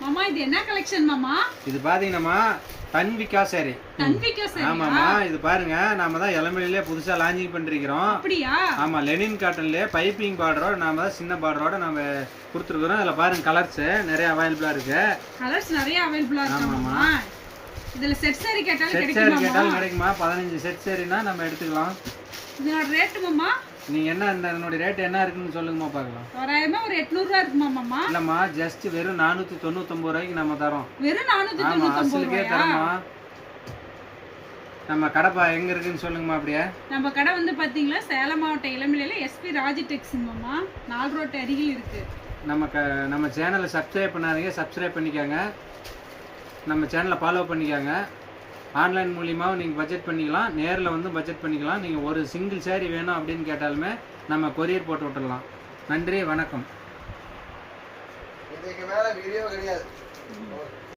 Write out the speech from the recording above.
மாமா இது என்ன கலெக்ஷன் மாமா? இது பாத்தீங்கன்னா தன்விகா சாரி. தன்விகா சாரி. ஆமாமா, இது பாருங்க நாம தான் இளம்பிலே புதுசா லான்ச்சிங் பண்ணிருக்கோம். அப்படியா? ஆமா, லெனின் காட்டன்லயே பைப்பிங் பார்டரோட நாம தான் சின்ன பார்டரோட நாம கொடுத்துருக்கோம். அதுல பாருங்க கலர்ஸ் நிறைய அவைலபிளா இருக்கு. கலர்ஸ் நிறைய அவைலபிளா இருக்கு மாமா. இதுல செட் சாரி கேட்டாலும் கிடைக்குமா? செட் சாரி கேட்டாலும் கிடைக்குமா? 15 செட் சாரினா நம்ம எடுத்துக்கலாம். இதோட ரேட் மாமா? நீங்க என்ன இதனோட ரேட் என்ன இருக்குன்னு சொல்லுங்கமா பார்க்கலாம். தோராயமா ஒரு 800 ரூபாய் இருக்குமா மாமா? இல்லம்மா, ஜஸ்ட் வெறும் 499 ரூபாய்க்கு நம்ம தரோம். வெறும் 499 ரூபாயா? தரமா. நம்ம கடை எங்க இருக்குன்னு சொல்லுங்கமா. அப்படியே நம்ம கடை வந்து பாத்தீங்களா சேலம் மாவட்டம் இளம்பிள்ளையில எஸ்பி ராஜ் டெக்ஸ் மாமா, 4 ரோட் அருகில் இருக்கு. நம்ம சேனலை சப்ஸ்கிரைப் பண்ணாதீங்க, சப்ஸ்கிரைப் பண்ணிக்கோங்க. நம்ம சேனலை ஃபாலோ பண்ணிக்கோங்க. ஆன்லைன் மூலியமாகவும் நீங்கள் பட்ஜெட் பண்ணிக்கலாம், நேரில் வந்து பட்ஜெட் பண்ணிக்கலாம். நீங்கள் ஒரு சிங்கிள் சாரி வேணும் அப்படின்னு கேட்டாலுமே நம்ம கொரியர் போட்டு விட்டுடலாம். நன்றி, வணக்கம். இதுக்கு மேலே வீடியோ கிடையாது.